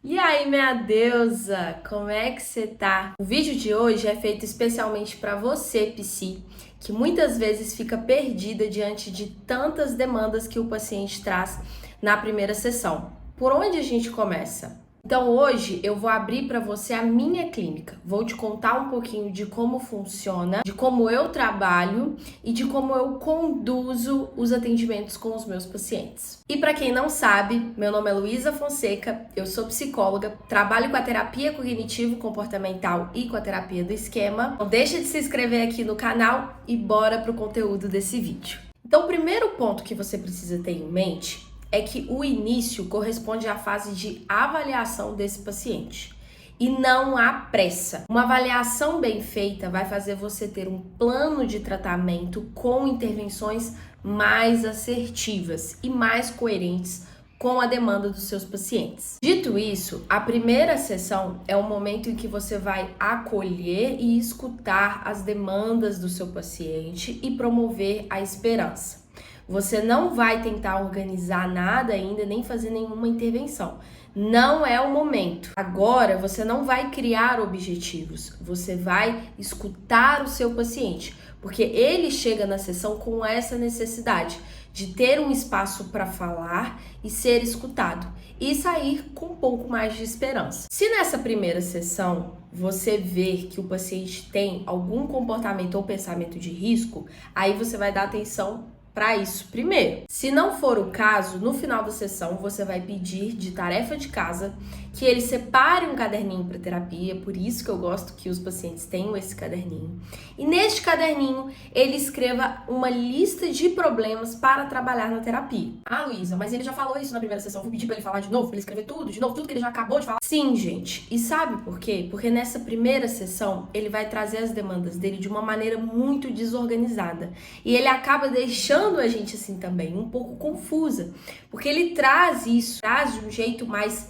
E aí, minha deusa, como é que você tá? O vídeo de hoje é feito especialmente para você, psi, que muitas vezes fica perdida diante de tantas demandas que o paciente traz na primeira sessão. Por onde a gente começa? Então hoje eu vou abrir para você a minha clínica. Vou te contar um pouquinho de como funciona, de como eu trabalho e de como eu conduzo os atendimentos com os meus pacientes. E para quem não sabe, meu nome é Luísa Fonseca, eu sou psicóloga, trabalho com a terapia cognitivo-comportamental e com a terapia do esquema. Não deixa de se inscrever aqui no canal e bora pro conteúdo desse vídeo. Então o primeiro ponto que você precisa ter em mente é que o início corresponde à fase de avaliação desse paciente. E não há pressa. Uma avaliação bem feita vai fazer você ter um plano de tratamento com intervenções mais assertivas e mais coerentes com a demanda dos seus pacientes. Dito isso, a primeira sessão é o momento em que você vai acolher e escutar as demandas do seu paciente e promover a esperança. Você não vai tentar organizar nada ainda, nem fazer nenhuma intervenção. Não é o momento. Agora, você não vai criar objetivos. Você vai escutar o seu paciente, porque ele chega na sessão com essa necessidade de ter um espaço para falar e ser escutado e sair com um pouco mais de esperança. Se nessa primeira sessão você ver que o paciente tem algum comportamento ou pensamento de risco, aí você vai dar atenção para isso primeiro. Se não for o caso, no final da sessão você vai pedir de tarefa de casa que ele separe um caderninho para terapia, por isso que eu gosto que os pacientes tenham esse caderninho. E neste caderninho ele escreva uma lista de problemas para trabalhar na terapia. Ah, Luísa, mas ele já falou isso na primeira sessão, vou pedir para ele falar de novo, para ele escrever tudo, de novo, tudo que ele já acabou de falar? Sim, gente. E sabe por quê? Porque nessa primeira sessão ele vai trazer as demandas dele de uma maneira muito desorganizada. E ele acaba deixando a gente assim também um pouco confusa, porque ele traz isso, traz de um jeito mais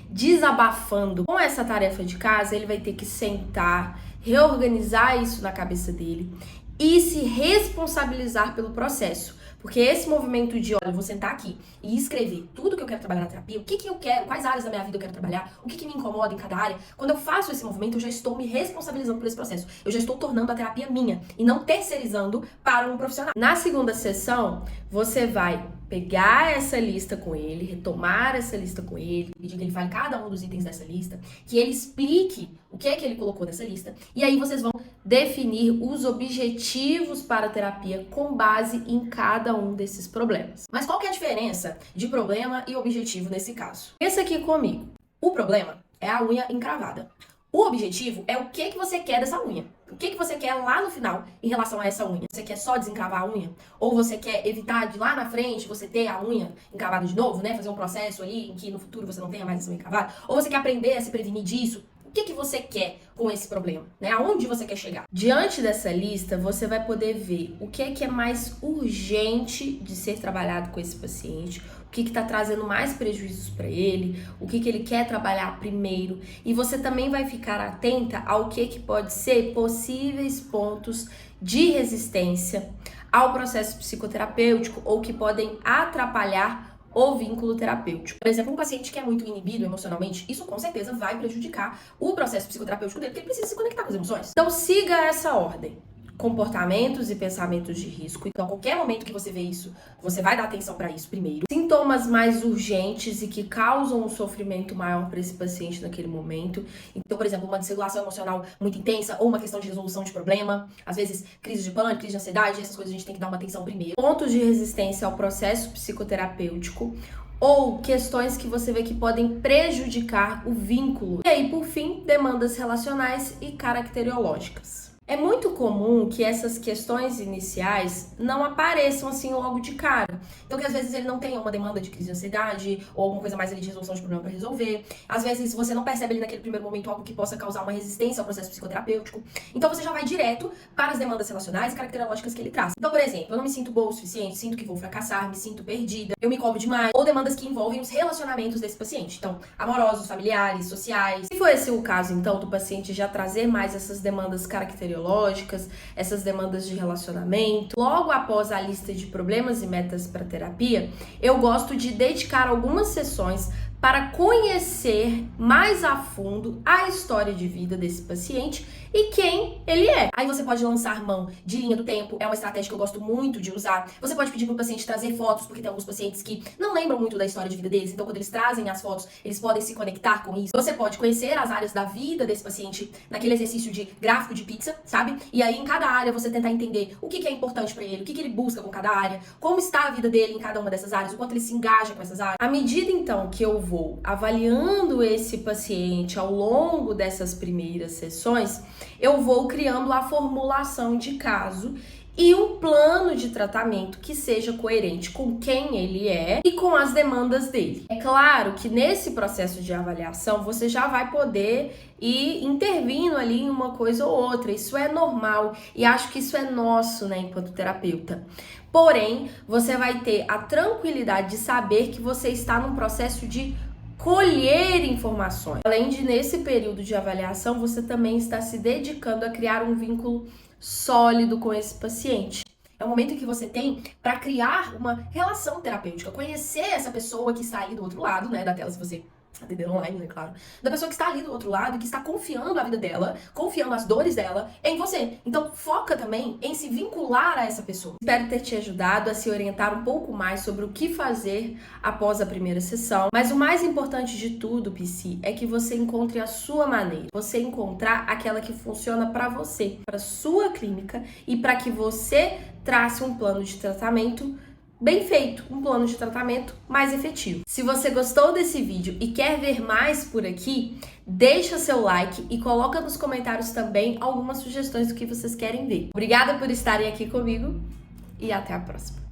desabafando. Com essa tarefa de casa, ele vai ter que sentar, reorganizar isso na cabeça dele e se responsabilizar pelo processo. Porque esse movimento de, olha, eu vou sentar aqui e escrever tudo que eu quero trabalhar na terapia, o que eu quero, quais áreas da minha vida eu quero trabalhar, o que me incomoda em cada área. Quando eu faço esse movimento, eu já estou me responsabilizando por esse processo. Eu já estou tornando a terapia minha e não terceirizando para um profissional. Na segunda sessão, você vai pegar essa lista com ele, retomar essa lista com ele, pedir que ele fale cada um dos itens dessa lista, que ele explique o que é que ele colocou nessa lista, e aí vocês vão definir os objetivos para a terapia com base em cada um desses problemas. Mas qual que é a diferença de problema e objetivo nesse caso? Pensa aqui comigo. O problema é a unha encravada. O objetivo é o que você quer dessa unha. O que você quer lá no final em relação a essa unha? Você quer só desencravar a unha? Ou você quer evitar de lá na frente você ter a unha encravada de novo, né? Fazer um processo ali em que no futuro você não tenha mais essa unha encravada? Ou você quer aprender a se prevenir disso? O que você quer com esse problema, né? Aonde você quer chegar? Diante dessa lista, você vai poder ver o que é mais urgente de ser trabalhado com esse paciente, o que está trazendo mais prejuízos para ele, o que ele quer trabalhar primeiro. E você também vai ficar atenta ao que pode ser possíveis pontos de resistência ao processo psicoterapêutico ou que podem atrapalhar o vínculo terapêutico. Por exemplo, um paciente que é muito inibido emocionalmente, isso com certeza vai prejudicar o processo psicoterapêutico dele, porque ele precisa se conectar com as emoções. Então siga essa ordem. Comportamentos e pensamentos de risco. Então, a qualquer momento que você vê isso, você vai dar atenção para isso primeiro. Sintomas mais urgentes e que causam um sofrimento maior para esse paciente naquele momento. Então, por exemplo, uma desregulação emocional muito intensa ou uma questão de resolução de problema. Às vezes, crise de pânico, crise de ansiedade, essas coisas a gente tem que dar uma atenção primeiro. Pontos de resistência ao processo psicoterapêutico ou questões que você vê que podem prejudicar o vínculo. E aí, por fim, demandas relacionais e caracterológicas. É muito comum que essas questões iniciais não apareçam assim logo de cara. Então, que às vezes ele não tenha uma demanda de crise de ansiedade ou alguma coisa mais ali de resolução de problema para resolver. Às vezes você não percebe ali naquele primeiro momento algo que possa causar uma resistência ao processo psicoterapêutico. Então, você já vai direto para as demandas relacionais e caracterológicas que ele traz. Então, por exemplo, eu não me sinto boa o suficiente, sinto que vou fracassar, me sinto perdida, eu me cobro demais. Ou demandas que envolvem os relacionamentos desse paciente. Então, amorosos, familiares, sociais. Se for esse o caso, então, do paciente já trazer mais essas demandas caracterológicas, essas demandas de relacionamento. Logo após a lista de problemas e metas para terapia, eu gosto de dedicar algumas sessões para conhecer mais a fundo a história de vida desse paciente e quem ele é. Aí você pode lançar mão de linha do tempo, é uma estratégia que eu gosto muito de usar. Você pode pedir para o paciente trazer fotos, porque tem alguns pacientes que não lembram muito da história de vida deles, então quando eles trazem as fotos, eles podem se conectar com isso. Você pode conhecer as áreas da vida desse paciente naquele exercício de gráfico de pizza, sabe? E aí em cada área você tentar entender o que é importante para ele, o que ele busca com cada área, como está a vida dele em cada uma dessas áreas, o quanto ele se engaja com essas áreas. À medida então que eu vou avaliando esse paciente ao longo dessas primeiras sessões, eu vou criando a formulação de caso e um plano de tratamento que seja coerente com quem ele é e com as demandas dele. É claro que nesse processo de avaliação você já vai poder ir intervindo ali em uma coisa ou outra. Isso é normal e acho que isso é nosso, né, enquanto terapeuta. Porém, você vai ter a tranquilidade de saber que você está num processo de colher informações. Além de, nesse período de avaliação, você também está se dedicando a criar um vínculo sólido com esse paciente. É o momento que você tem para criar uma relação terapêutica, conhecer essa pessoa que está ali do outro lado, né, da tela, se você atender online, né, claro, da pessoa que está ali do outro lado, que está confiando a vida dela, confiando as dores dela em você. Então, foca também em se vincular a essa pessoa. Espero ter te ajudado a se orientar um pouco mais sobre o que fazer após a primeira sessão. Mas o mais importante de tudo, PC, é que você encontre a sua maneira. Você encontrar aquela que funciona para você, para sua clínica e para que você trace um plano de tratamento bem feito, um plano de tratamento mais efetivo. Se você gostou desse vídeo e quer ver mais por aqui, deixa seu like e coloca nos comentários também algumas sugestões do que vocês querem ver. Obrigada por estarem aqui comigo e até a próxima.